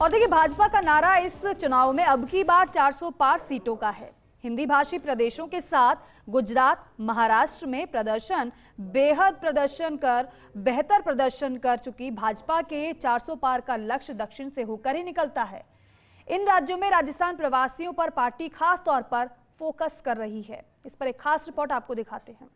और देखिए, भाजपा का नारा इस चुनाव में अब की बार 400 पार सीटों का है। हिंदी भाषी प्रदेशों के साथ गुजरात, महाराष्ट्र में बेहतर प्रदर्शन कर चुकी भाजपा के 400 पार का लक्ष्य दक्षिण से होकर ही निकलता है। इन राज्यों में राजस्थान प्रवासियों पर पार्टी खास तौर पर फोकस कर रही है। इस पर एक खास रिपोर्ट आपको दिखाते हैं।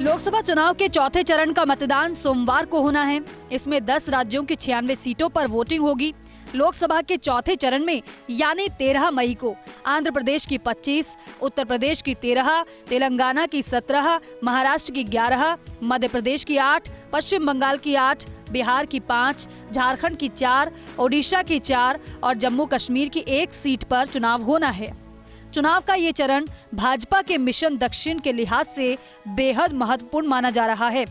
लोकसभा चुनाव के चौथे चरण का मतदान सोमवार को होना है। इसमें 10 राज्यों की 96 सीटों पर वोटिंग होगी। लोकसभा के चौथे चरण में यानी 13 मई को आंध्र प्रदेश की 25, उत्तर प्रदेश की 13, तेलंगाना की 17, महाराष्ट्र की 11, मध्य प्रदेश की 8, पश्चिम बंगाल की 8, बिहार की 5, झारखंड की 4, ओडिशा की 4 और जम्मू कश्मीर की 1 सीट पर चुनाव होना है। चुनाव का ये चरण भाजपा के मिशन दक्षिण के लिहाज से बेहद महत्वपूर्ण माना जा रहा है,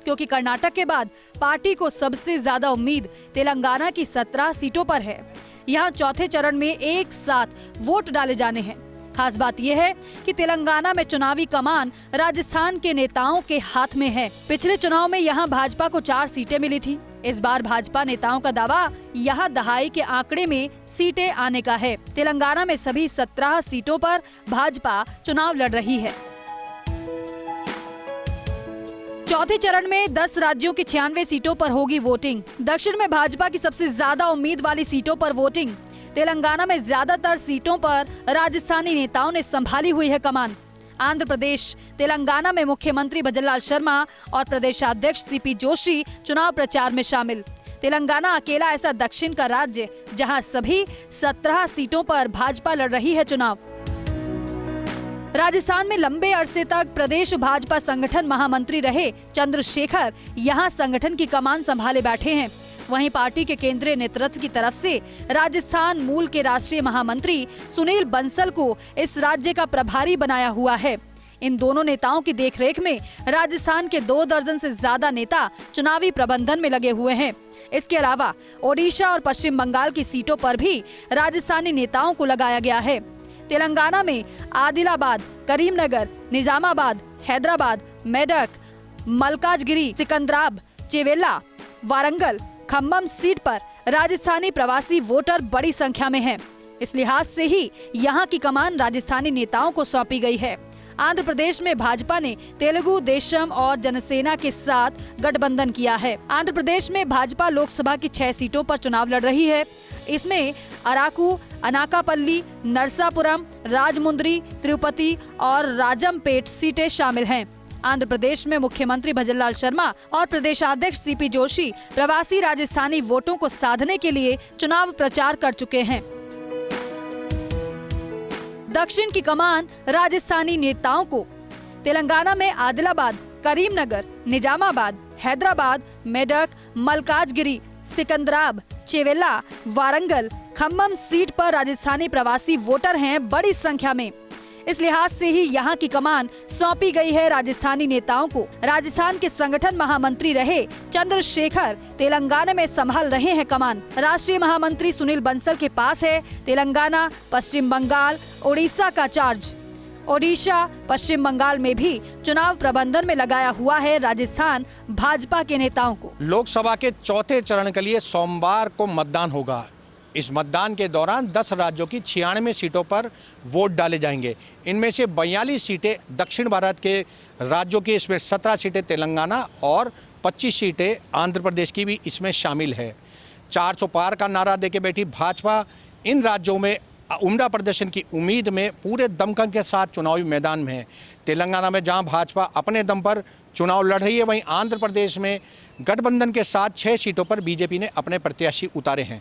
क्योंकि कर्नाटक के बाद पार्टी को सबसे ज्यादा उम्मीद तेलंगाना की 17 सीटों पर है। यहाँ चौथे चरण में एक साथ वोट डाले जाने हैं। खास बात यह है कि तेलंगाना में चुनावी कमान राजस्थान के नेताओं के हाथ में है। पिछले चुनाव में यहाँ भाजपा को 4 सीटें मिली थी। इस बार भाजपा नेताओं का दावा यहाँ दहाई के आंकड़े में सीटें आने का है। तेलंगाना में सभी 17 सीटों पर भाजपा चुनाव लड़ रही है। चौथे चरण में 10 राज्यों की 96 सीटों पर होगी वोटिंग। दक्षिण में भाजपा की सबसे ज्यादा उम्मीद वाली सीटों पर वोटिंग। तेलंगाना में ज्यादातर सीटों पर राजस्थानी नेताओं ने संभाली हुई है कमान। आंध्र प्रदेश, तेलंगाना में मुख्यमंत्री भजनलाल शर्मा और प्रदेशाध्यक्ष सीपी जोशी चुनाव प्रचार में शामिल। तेलंगाना अकेला ऐसा दक्षिण का राज्य जहां सभी 17 सीटों पर भाजपा लड़ रही है चुनाव। राजस्थान में लंबे अरसे तक प्रदेश भाजपा संगठन महामंत्री रहे चंद्रशेखर यहां संगठन की कमान संभाले बैठे हैं। वहीं पार्टी के केंद्रीय नेतृत्व की तरफ से राजस्थान मूल के राष्ट्रीय महामंत्री सुनील बंसल को इस राज्य का प्रभारी बनाया हुआ है। इन दोनों नेताओं की देखरेख में राजस्थान के 2 दर्जन से ज्यादा नेता चुनावी प्रबंधन में लगे हुए हैं। इसके अलावा ओडिशा और पश्चिम बंगाल की सीटों पर भी राजस्थानी नेताओं को लगाया गया है। तेलंगाना में आदिलाबाद, करीमनगर, निजामाबाद, हैदराबाद, मेडक, मलकाजगिरी, सिकंदराबाद, चेवेला, वारंगल, खम्बम सीट पर राजस्थानी प्रवासी वोटर बड़ी संख्या में हैं। इस लिहाज से ही यहाँ की कमान राजस्थानी नेताओं को सौंपी गई है। आंध्र प्रदेश में भाजपा ने तेलुगु देशम और जनसेना के साथ गठबंधन किया है। आंध्र प्रदेश में भाजपा लोकसभा की 6 सीटों पर चुनाव लड़ रही है। इसमें अराकू, अनाकापल्ली, नरसापुरम, राजमुंद्री, तिरुपति और राजमपेट सीटें शामिल हैं। आंध्र प्रदेश में मुख्यमंत्री भजनलाल शर्मा और प्रदेशाध्यक्ष सीपी जोशी प्रवासी राजस्थानी वोटों को साधने के लिए चुनाव प्रचार कर चुके हैं। दक्षिण की कमान राजस्थानी नेताओं को तेलंगाना में आदिलाबाद, करीमनगर, निजामाबाद, हैदराबाद, मेडक, मलकाजगिरी, सिकंदराबाद, चेवेला, वारंगल, खम्बम सीट पर राजस्थानी प्रवासी वोटर हैं बड़ी संख्या में। इस लिहाज से ही यहाँ की कमान सौंपी गई है राजस्थानी नेताओं को। राजस्थान के संगठन महामंत्री रहे चंद्रशेखर तेलंगाना में संभाल रहे हैं कमान। राष्ट्रीय महामंत्री सुनील बंसल के पास है तेलंगाना, पश्चिम बंगाल, ओडिशा का चार्ज। ओडिशा, पश्चिम बंगाल में भी चुनाव प्रबंधन में लगाया हुआ है राजस्थान भाजपा के नेताओं को। लोकसभा के चौथे चरण के लिए सोमवार को मतदान होगा। इस मतदान के दौरान 10 राज्यों की 96 सीटों पर वोट डाले जाएंगे। इनमें से 42 सीटें दक्षिण भारत के राज्यों की, इसमें 17 सीटें तेलंगाना और 25 सीटें आंध्र प्रदेश की भी इसमें शामिल है। 400 पार का नारा देके बैठी भाजपा इन राज्यों में उम्दा प्रदर्शन की उम्मीद में पूरे दमखम के साथ चुनावी मैदान में है। तेलंगाना में जहां भाजपा अपने दम पर चुनाव लड़ रही है, वहीं आंध्र प्रदेश में गठबंधन के साथ 6 सीटों पर बीजेपी ने अपने प्रत्याशी उतारे हैं।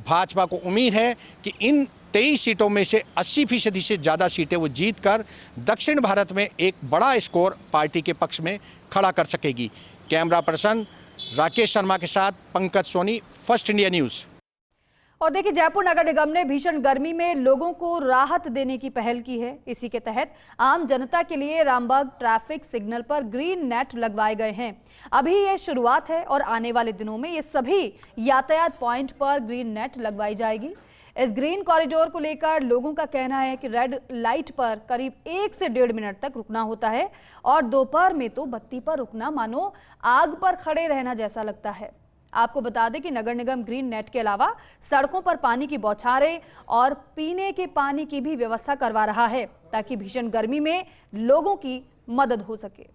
भाजपा को उम्मीद है कि इन 23 सीटों में से 80% से ज़्यादा सीटें वो जीतकर दक्षिण भारत में एक बड़ा स्कोर पार्टी के पक्ष में खड़ा कर सकेगी। कैमरा पर्सन राकेश शर्मा के साथ Pankaj Soni, first India news. और देखिए, जयपुर नगर निगम ने भीषण गर्मी में लोगों को राहत देने की पहल की है। इसी के तहत आम जनता के लिए रामबाग ट्रैफिक सिग्नल पर ग्रीन नेट लगवाए गए हैं। अभी ये शुरुआत है और आने वाले दिनों में ये सभी यातायात पॉइंट पर ग्रीन नेट लगवाई जाएगी। इस ग्रीन कॉरिडोर को लेकर लोगों का कहना है कि रेड लाइट पर करीब 1 से 1.5 मिनट तक रुकना होता है और दोपहर में तो बत्ती पर रुकना मानो आग पर खड़े रहना जैसा लगता है। आपको बता दें कि नगर निगम ग्रीन नेट के अलावा सड़कों पर पानी की बौछारें और पीने के पानी की भी व्यवस्था करवा रहा है ताकि भीषण गर्मी में लोगों की मदद हो सके।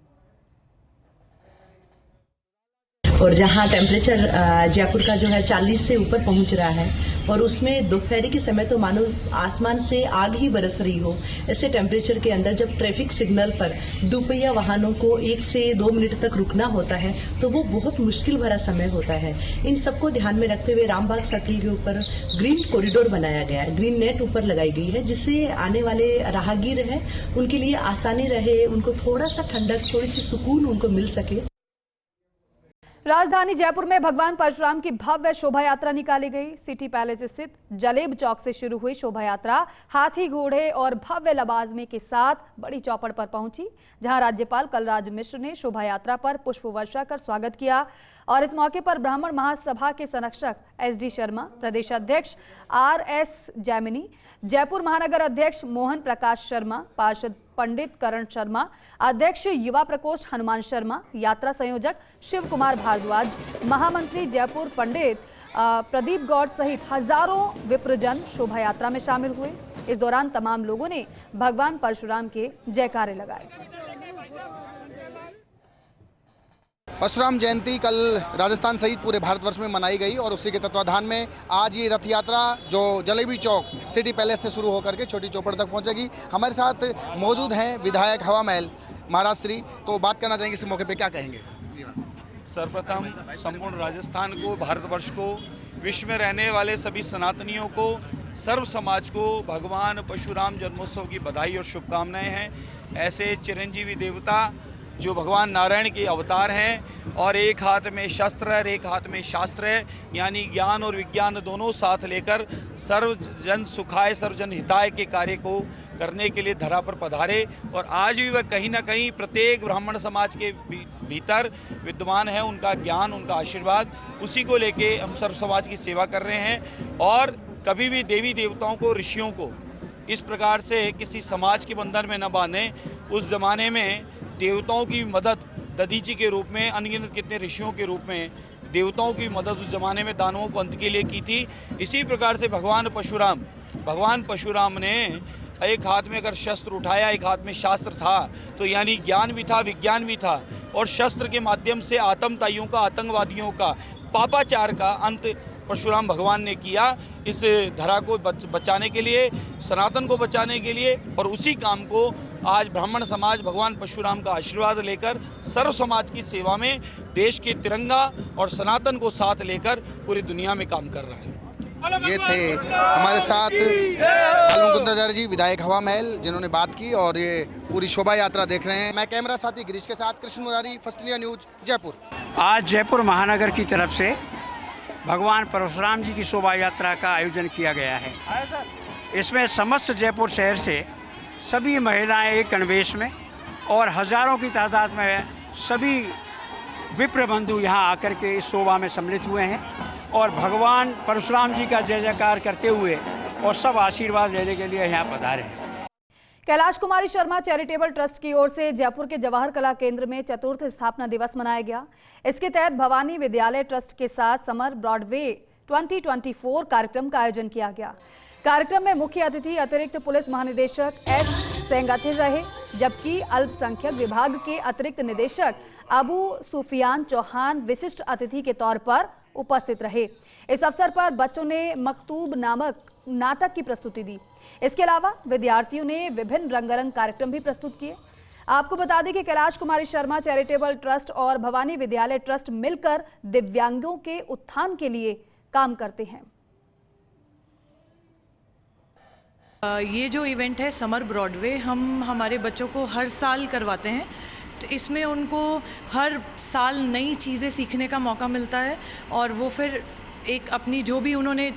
और जहां टेम्परेचर जयपुर का जो है 40 से ऊपर पहुंच रहा है और उसमें दोपहर के समय तो मानो आसमान से आग ही बरस रही हो, ऐसे टेम्परेचर के अंदर जब ट्रैफिक सिग्नल पर दुपहिया वाहनों को 1 से 2 मिनट तक रुकना होता है तो वो बहुत मुश्किल भरा समय होता है। इन सबको ध्यान में रखते हुए रामबाग सर्किल के ऊपर ग्रीन कॉरिडोर बनाया गया है, ग्रीन नेट ऊपर लगाई गई है, जिससे आने वाले राहगीर हैं उनके लिए आसानी रहे, उनको थोड़ा सा ठंडक, थोड़ी सी सुकून उनको मिल सके। राजधानी जयपुर में भगवान परशुराम की भव्य शोभा यात्रा निकाली गई। सिटी पैलेस स्थित जलेब चौक से शुरू हुई शोभा यात्रा हाथी, घोड़े और भव्य लवाजमे के साथ बड़ी चौपड़ पर पहुंची, जहां राज्यपाल कलराज मिश्र ने शोभा यात्रा पर पुष्प वर्षा कर स्वागत किया। और इस मौके पर ब्राह्मण महासभा के संरक्षक SD शर्मा, प्रदेश अध्यक्ष RS जैमिनी, जयपुर महानगर अध्यक्ष मोहन प्रकाश शर्मा, पार्षद पंडित करण शर्मा, अध्यक्ष युवा प्रकोष्ठ हनुमान शर्मा, यात्रा संयोजक शिव कुमार भारद्वाज, महामंत्री जयपुर पंडित प्रदीप गौड़ सहित हजारों विप्रजन शोभा यात्रा में शामिल हुए। इस दौरान तमाम लोगों ने भगवान परशुराम के जयकारे लगाए। परशुराम जयंती कल राजस्थान सहित पूरे भारतवर्ष में मनाई गई और उसी के तत्वाधान में आज ये रथ यात्रा जो जलेबी चौक सिटी पैलेस से शुरू होकर के छोटी चौपड़ तक पहुंचेगी। हमारे साथ मौजूद हैं विधायक हवा महल महाराज श्री, तो बात करना चाहेंगे इस मौके पे, क्या कहेंगे? सर्वप्रथम संपूर्ण राजस्थान को, भारतवर्ष को, विश्व में रहने वाले सभी सनातनियों को, सर्व समाज को भगवान परशुराम जन्मोत्सव की बधाई और शुभकामनाएं हैं। ऐसे चिरंजीवी देवता जो भगवान नारायण के अवतार हैं और एक हाथ में शस्त्र है और एक हाथ में शास्त्र है, यानी ज्ञान और विज्ञान दोनों साथ लेकर सर्वजन सुखाय सर्वजन हिताय के कार्य को करने के लिए धरा पर पधारे। और आज भी वह कहीं ना कहीं प्रत्येक ब्राह्मण समाज के भीतर विद्यमान है। उनका ज्ञान, उनका आशीर्वाद, उसी को लेके हम सर्व समाज की सेवा कर रहे हैं। और कभी भी देवी देवताओं को, ऋषियों को इस प्रकार से किसी समाज के बंधन में न बांधें। उस ज़माने में देवताओं की मदद दधीची के रूप में, अनगिनत कितने ऋषियों के रूप में देवताओं की मदद उस ज़माने में दानवों को अंत के लिए की थी। इसी प्रकार से भगवान परशुराम ने एक हाथ में अगर शस्त्र उठाया, एक हाथ में शास्त्र था, तो यानी ज्ञान भी था, विज्ञान भी था। और शस्त्र के माध्यम से आतंकवादियों का, आतंकवादियों का, पापाचार का अंत परशुराम भगवान ने किया, इस धरा को बचाने के लिए, सनातन को बचाने के लिए। और उसी काम को आज ब्राह्मण समाज भगवान परशुराम का आशीर्वाद लेकर सर्व समाज की सेवा में देश के तिरंगा और सनातन को साथ लेकर पूरी दुनिया में काम कर रहा है। ये थे हमारे साथ मुकुंदाचार्य जी, विधायक हवा महल, जिन्होंने बात की और ये पूरी शोभा यात्रा देख रहे हैं। मैं कैमरा साथी गिरीश के साथ Krishna Murari, first India news, Jaipur. आज जयपुर महानगर की तरफ से भगवान परशुराम जी की शोभा यात्रा का आयोजन किया गया है। इसमें समस्त जयपुर शहर से सभी महिलाएं एक गणवेश में और हजारों की तादाद में सभी विप्र बंधु यहाँ आकर के इस शोभा में सम्मिलित हुए हैं और भगवान परशुराम जी का जय जयकार करते हुए और सब आशीर्वाद लेने के लिए यहाँ पधारे हैं। कैलाश कुमारी शर्मा चैरिटेबल ट्रस्ट की ओर से जयपुर के जवाहर कला केंद्र में चतुर्थ स्थापना दिवस मनाया गया। इसके तहत भवानी विद्यालय ट्रस्ट के साथ समर ब्रॉडवे 2024 कार्यक्रम का आयोजन किया गया। कार्यक्रम में मुख्य अतिथि अतिरिक्त पुलिस महानिदेशक S सेंगाथिर रहे, जबकि अल्पसंख्यक विभाग के अतिरिक्त निदेशक अबू सुफियान चौहान विशिष्ट अतिथि के तौर पर उपस्थित रहे। इस अवसर पर बच्चों ने मखतूब नामक नाटक की प्रस्तुति दी। इसके अलावा विद्यार्थियों ने विभिन्न रंगारंग कार्यक्रम भी प्रस्तुत किए। आपको बता दें कि कैलाश कुमारी शर्मा चैरिटेबल ट्रस्ट और भवानी विद्यालय ट्रस्ट मिलकर दिव्यांगों के उत्थान के लिए काम करते हैं। ये जो इवेंट है समर ब्रॉडवे, हम हमारे बच्चों को हर साल करवाते हैं। तो इसमें उनको हर साल नई चीज़ें सीखने का मौका मिलता है और वो फिर एक अपनी जो भी उन्होंने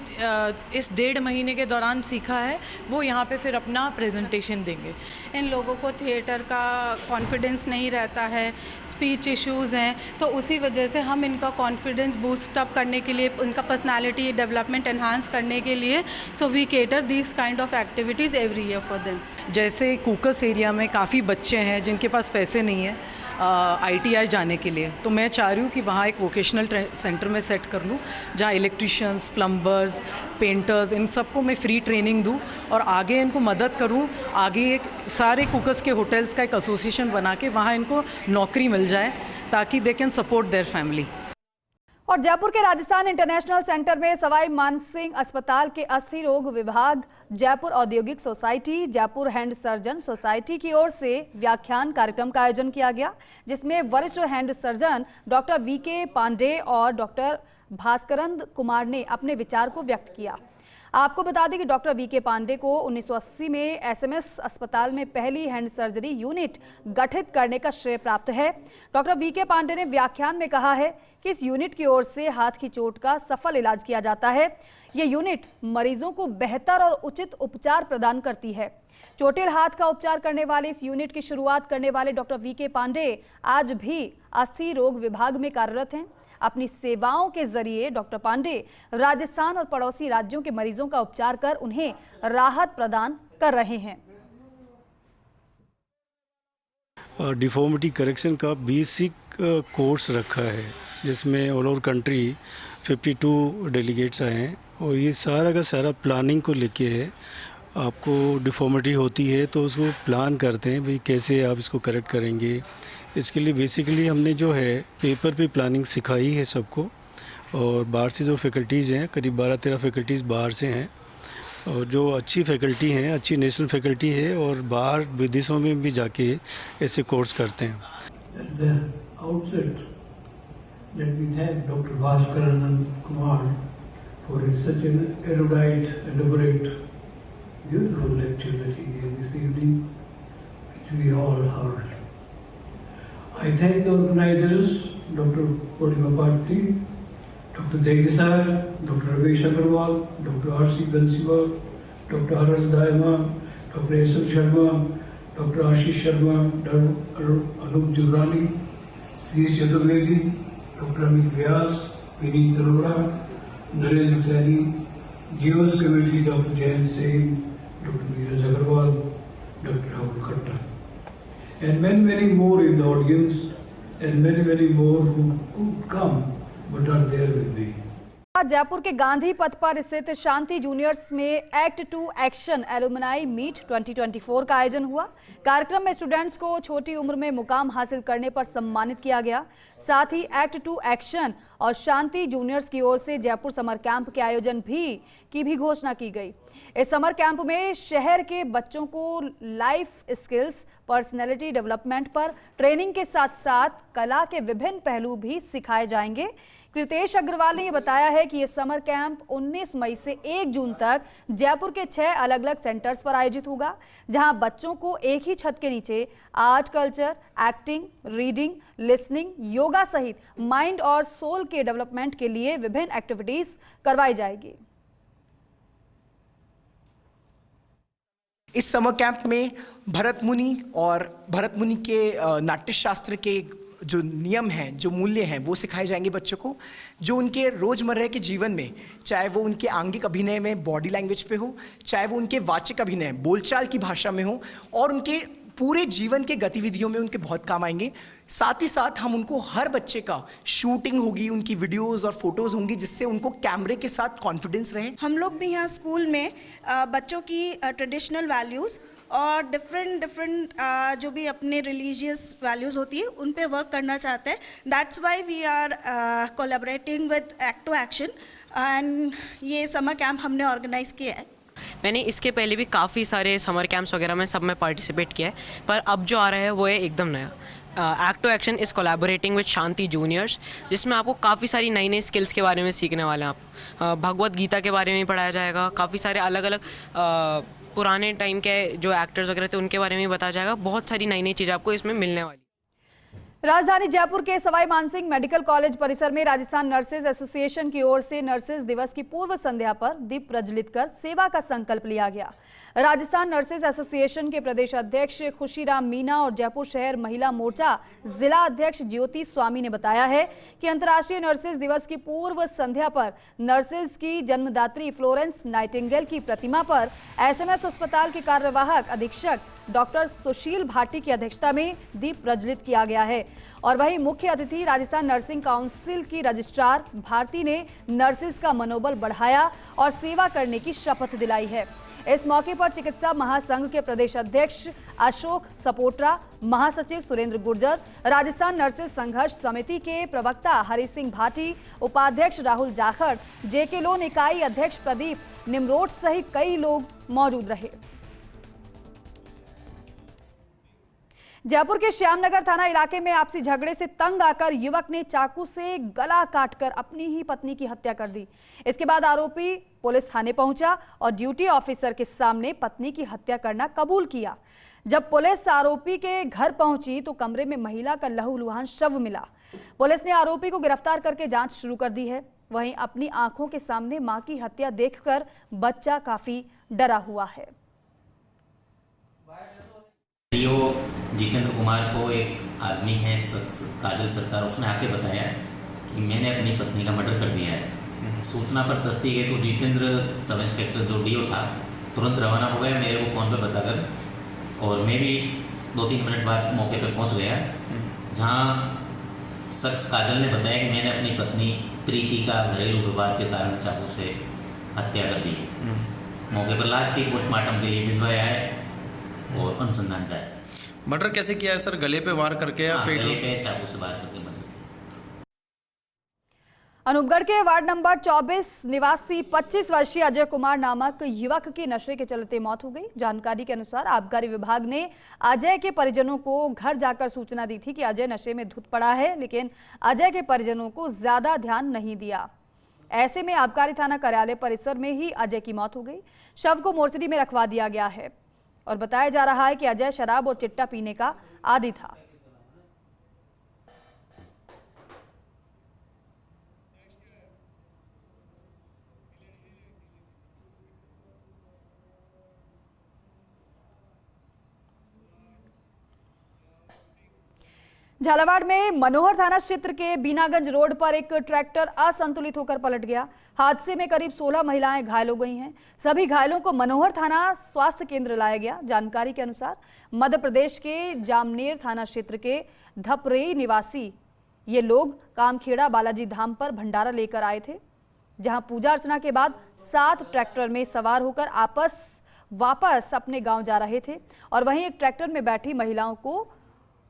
इस 1.5 महीने के दौरान सीखा है वो यहाँ पे फिर अपना प्रेजेंटेशन देंगे। इन लोगों को थिएटर का कॉन्फिडेंस नहीं रहता है, स्पीच इश्यूज़ हैं, तो उसी वजह से हम इनका कॉन्फिडेंस बूस्ट अप करने के लिए, उनका पर्सनालिटी डेवलपमेंट एनहांस करने के लिए, so we cater this kind of activities every year for them. जैसे कुकस एरिया में काफ़ी बच्चे हैं जिनके पास पैसे नहीं है ITI जाने के लिए, तो मैं चाह रही हूँ कि वहाँ एक वोकेशनल सेंटर में सेट कर लूँ जहाँ इलेक्ट्रिशियंस, प्लम्बर्स, पेंटर्स, इन सबको मैं फ्री ट्रेनिंग दूँ और आगे इनको मदद करूँ। आगे एक सारे कुकर्स के होटल्स का एक एसोसिएशन बना के वहाँ इनको नौकरी मिल जाए ताकि they can support their family. और जयपुर के राजस्थान इंटरनेशनल सेंटर में सवाई मानसिंह अस्पताल के अस्थि रोग विभाग, जयपुर औद्योगिक society, Jaipur hand surgeon society की ओर से व्याख्यान कार्यक्रम का आयोजन किया गया, जिसमें वरिष्ठ hand surgeon doctor VK Pandey और डॉक्टर भास्करंद कुमार ने अपने विचार को व्यक्त किया। आपको बता दें कि डॉक्टर VK पांडे को 1980 में SMS अस्पताल में पहली हैंड सर्जरी यूनिट गठित करने का श्रेय प्राप्त है। डॉक्टर VK पांडे ने व्याख्यान में कहा है कि इस यूनिट की ओर से हाथ की चोट का सफल इलाज किया जाता है। ये यूनिट मरीजों को बेहतर और उचित उपचार प्रदान करती है। चोटिल हाथ का उपचार करने वाले इस यूनिट की शुरुआत करने वाले डॉक्टर VK पांडे आज भी अस्थि रोग विभाग में कार्यरत हैं। अपनी सेवाओं के जरिए डॉक्टर पांडे राजस्थान और पड़ोसी राज्यों के मरीजों का उपचार कर उन्हें राहत प्रदान कर रहे हैं। डिफॉर्मिटी करेक्शन का बेसिक कोर्स रखा है, जिसमें ऑल ओवर कंट्री 52 डेलीगेट्स आए हैं और ये सारा का सारा प्लानिंग को लेके है। आपको डिफॉर्मिटी होती है तो उसको प्लान करते हैं भाई कैसे आप इसको करेक्ट करेंगे। इसके लिए बेसिकली हमने जो है पेपर पे प्लानिंग सिखाई है सबको, और बाहर से जो फैकल्टीज़ हैं, करीब 12-13 फैकल्टीज़ बाहर से हैं, और जो अच्छी फैकल्टी हैं, अच्छी नेशनल फैकल्टी है, और बाहर विदेशों में भी जाके ऐसे कोर्स करते हैं। Let me thank Dr. Bhaskaran Kumar for such an erudite, elaborate, beautiful lecture that he gave this evening, which we all heard. I thank the organizers, Dr. Purnima Bhatti, Dr. Degisar, Dr. Ramesh Agarwal, Dr. R.C. Bansiwal, Dr. Haral Daima, Dr. S.L. Sharma, Dr. Ashish Sharma, Dr. Anup Jurani, C.S. Chaturvedi, Dr. Amit Vyas, Vineet Arora, Narendra Saini, GOS Committee, Dr. Jayan Singh, Dr. Neeraj Agarwal, Dr. Rahul Khatta, and many more in the audience, and many more who could come but are there with me. Jaipur के गांधी पथ पर स्थित शांति juniors में act 2 action alumni meet 2024 का आयोजन हुआ। कार्यक्रम में स्टूडेंट्स को छोटी उम्र में मुकाम हासिल करने पर सम्मानित किया गया। साथ ही एक्ट 2 एक्शन और शांति जूनियर्स की ओर से जयपुर समर कैंप के आयोजन की भी घोषणा की गई। इस समर कैंप में शहर के बच्चों को लाइफ स्किल्स, पर्सनैलिटी डेवलपमेंट पर ट्रेनिंग के साथ साथ कला के विभिन्न पहलू भी सिखाए जाएंगे। कृतेश अग्रवाल ने बताया है कि ये समर कैंप 19 मई से 1 जून तक जयपुर के 6 अलग अलग सेंटर्स पर आयोजित होगा, जहां बच्चों को एक ही छत के नीचे art, culture, acting, reading, listening, yoga सहित माइंड और सोल के डेवलपमेंट के लिए विभिन्न एक्टिविटीज करवाई जाएगी। इस समर कैंप में भरत मुनि के नाट्य शास्त्र के जो नियम हैं, जो मूल्य हैं, वो सिखाए जाएंगे बच्चों को, जो उनके रोज़मर्रा के जीवन में, चाहे वो उनके आंगिक अभिनय में बॉडी लैंग्वेज पे हो, चाहे वो उनके वाचिक अभिनय बोलचाल की भाषा में हो, और उनके पूरे जीवन के गतिविधियों में उनके बहुत काम आएंगे। साथ ही साथ हम उनको, हर बच्चे का शूटिंग होगी, उनकी वीडियोस और फोटोज़ होंगी, जिससे उनको कैमरे के साथ कॉन्फिडेंस रहे। हम लोग भी यहाँ स्कूल में बच्चों की ट्रेडिशनल वैल्यूज़ और डिफरेंट जो भी अपने रिलीजियस वैल्यूज़ होती है उन पे वर्क करना चाहते हैं। That's why we are collaborating with act 2 action, and ये समर कैंप हमने ऑर्गेनाइज़ किया है। मैंने इसके पहले भी काफ़ी सारे समर कैंप्स वगैरह में सब में पार्टिसिपेट किया है, पर अब जो आ रहा है वो है एकदम नया। Act 2 action is collaborating with Shanti juniors, जिसमें आपको काफ़ी सारी नई स्किल्स के बारे में सीखने वाले हैं। आप भगवत गीता के बारे में पढ़ाया जाएगा, काफ़ी सारे अलग अलग पुराने टाइम के जो एक्टर्स वगैरह थे उनके बारे में बताया जाएगा। बहुत सारी नई चीज़ें आपको इसमें मिलने वाली। राजधानी जयपुर के सवाई मानसिंह मेडिकल कॉलेज परिसर में राजस्थान नर्सेज एसोसिएशन की ओर से नर्सेज दिवस की पूर्व संध्या पर दीप प्रज्वलित कर सेवा का संकल्प लिया गया। राजस्थान नर्सेज एसोसिएशन के प्रदेश अध्यक्ष खुशीराम मीना और जयपुर शहर महिला मोर्चा जिला अध्यक्ष ज्योति स्वामी ने बताया है कि अंतर्राष्ट्रीय नर्सेज दिवस की पूर्व संध्या पर नर्सेज की जन्मदात्री फ्लोरेंस नाइटिंगेल की प्रतिमा पर एसएमएस अस्पताल के कार्यवाहक अधीक्षक डॉक्टर सुशील भाटी की अध्यक्षता में दीप प्रज्वलित किया गया है। और वहीं मुख्य अतिथि राजस्थान नर्सिंग काउंसिल की रजिस्ट्रार भारती ने नर्सेज का मनोबल बढ़ाया और सेवा करने की शपथ दिलाई है। इस मौके पर चिकित्सा महासंघ के प्रदेश अध्यक्ष अशोक सपोट्रा, महासचिव सुरेंद्र गुर्जर, राजस्थान नर्सेज संघर्ष समिति के प्रवक्ता हरि सिंह भाटी, उपाध्यक्ष राहुल जाखड़, जेके लोन इकाई अध्यक्ष प्रदीप निमरोट सहित कई लोग मौजूद रहे। जयपुर के श्यामनगर थाना इलाके में आपसी झगड़े से तंग आकर युवक ने चाकू से गला काटकर अपनी ही पत्नी की हत्या कर दी। इसके बाद आरोपी पुलिस थाने पहुंचा और ड्यूटी ऑफिसर के सामने पत्नी की हत्या करना कबूल किया। जब पुलिस आरोपी के घर पहुंची तो कमरे में महिला का लहूलुहान शव मिला। पुलिस ने आरोपी को गिरफ्तार करके जांच शुरू कर दी है। वहीं अपनी आंखों के सामने मां की हत्या देखकर बच्चा काफी डरा हुआ है। जितेंद्र कुमार को एक आदमी है काजल सरकार, उसने आके बताया कि मैंने अपनी पत्नी का मर्डर कर दिया है। सूचना पर तस्दीक है तो जितेंद्र सब इंस्पेक्टर जो डीओ था तुरंत रवाना हो गया मेरे को फ़ोन पे बताकर, और मैं भी 2-3 मिनट बाद मौके पे पहुंच गया, जहां शख्स काजल ने बताया कि मैंने अपनी पत्नी प्रीति का घरेलू विवाद के कारण चाकू से हत्या कर दी है। मौके पर लाश थी, पोस्टमार्टम के लिए भिजवाया है और अनुसंधान जारी। मर्डर कैसे किया है सर? गले पे वार करके या पेट पे चाकू से वार करके मर्डर किया। अनूपगढ़ के वार्ड नंबर 24 निवासी 25 वर्षीय अजय कुमार नामक युवक की नशे के चलते मौत हो गई। जानकारी के अनुसार आबकारी विभाग ने अजय के परिजनों को घर जाकर सूचना दी थी कि अजय नशे में धुत पड़ा है, लेकिन अजय के परिजनों को ज्यादा ध्यान नहीं दिया। ऐसे में आबकारी थाना कार्यालय परिसर में ही अजय की मौत हो गई। शव को मोर्चरी में रखवा दिया गया है और बताया जा रहा है कि अजय शराब और चिट्टा पीने का आदी था। झालावाड़ में मनोहर थाना क्षेत्र के बीनागंज रोड पर एक ट्रैक्टर असंतुलित होकर पलट गया। हादसे में करीब 16 महिलाएं घायल हो गई हैं। सभी घायलों को मनोहर थाना स्वास्थ्य केंद्र लाया गया। जानकारी के अनुसार मध्य प्रदेश के जामनेर थाना क्षेत्र के धपरेई निवासी ये लोग कामखेड़ा बालाजी धाम पर भंडारा लेकर आए थे, जहां पूजा अर्चना के बाद 7 ट्रैक्टर में सवार होकर वापस अपने गाँव जा रहे थे। और वहीं एक ट्रैक्टर में बैठी महिलाओं को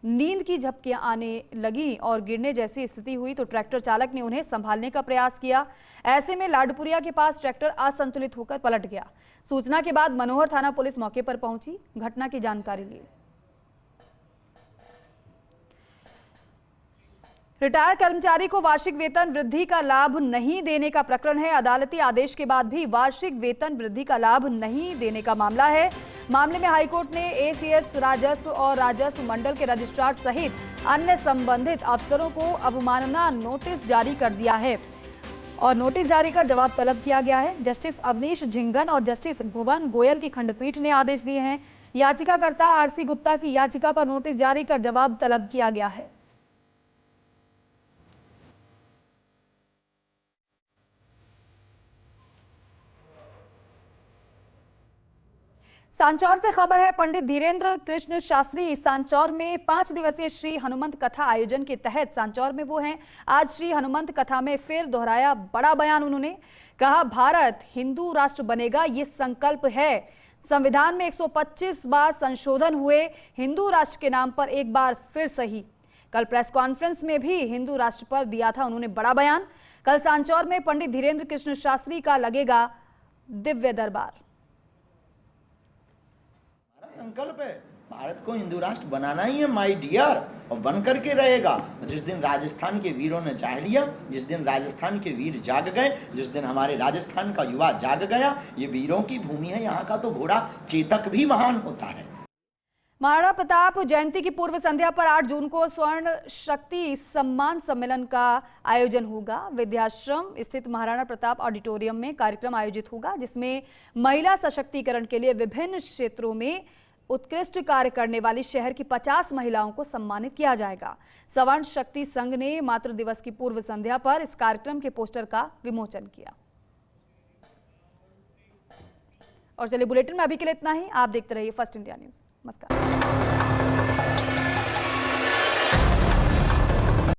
नींद की झपकियां आने लगी और गिरने जैसी स्थिति हुई तो ट्रैक्टर चालक ने उन्हें संभालने का प्रयास किया। ऐसे में लाडपुरिया के पास ट्रैक्टर असंतुलित होकर पलट गया। सूचना के बाद मनोहर थाना पुलिस मौके पर पहुंची, घटना की जानकारी ली। रिटायर कर्मचारी को वार्षिक वेतन वृद्धि का लाभ नहीं देने का प्रकरण है। अदालती आदेश के बाद भी वार्षिक वेतन वृद्धि का लाभ नहीं देने का मामला है। मामले में हाईकोर्ट ने एसीएस राजस्व और राजस्व मंडल के रजिस्ट्रार सहित अन्य संबंधित अफसरों को अवमानना नोटिस जारी कर दिया है और नोटिस जारी कर जवाब तलब किया गया है। जस्टिस अवनीश झिंगन और जस्टिस भुवन गोयल की खंडपीठ ने आदेश दिए हैं। याचिकाकर्ता आरसी गुप्ता की याचिका पर नोटिस जारी कर जवाब तलब किया गया है। सांचौर से खबर है। पंडित धीरेन्द्र कृष्ण शास्त्री सांचौर में 5 दिवसीय श्री हनुमंत कथा आयोजन के तहत सांचौर में वो हैं। आज श्री हनुमंत कथा में फिर दोहराया बड़ा बयान। उन्होंने कहा, भारत हिंदू राष्ट्र बनेगा, ये संकल्प है। संविधान में 125 बार संशोधन हुए, हिंदू राष्ट्र के नाम पर एक बार फिर सही। कल प्रेस कॉन्फ्रेंस में भी हिंदू राष्ट्र पर दिया था उन्होंने बड़ा बयान। कल सांचौर में पंडित धीरेन्द्र कृष्ण शास्त्री का लगेगा दिव्य दरबार। संकल्प है, भारत को हिंदू राष्ट्र बनाना ही है माय डियर, और बन करके रहेगा। जिस दिन राजस्थान के वीरों ने चाह लिया, जिस दिन राजस्थान के वीर जाग गए, जिस दिन हमारे राजस्थान का युवा जाग गया, ये वीरों की भूमि है। यहाँ का तो घोड़ा चेतक भी महान होता है। महाराणा प्रताप जयंती की पूर्व संध्या पर 8 जून को स्वर्ण शक्ति सम्मान सम्मेलन का आयोजन होगा। विद्याश्रम स्थित महाराणा प्रताप ऑडिटोरियम में कार्यक्रम आयोजित होगा, जिसमें महिला सशक्तिकरण के लिए विभिन्न क्षेत्रों में उत्कृष्ट कार्य करने वाली शहर की 50 महिलाओं को सम्मानित किया जाएगा। स्वर्ण शक्ति संघ ने मातृ दिवस की पूर्व संध्या पर इस कार्यक्रम के पोस्टर का विमोचन किया। और चलिए बुलेटिन में अभी के लिए इतना ही। आप देखते रहिए फर्स्ट इंडिया न्यूज। नमस्कार।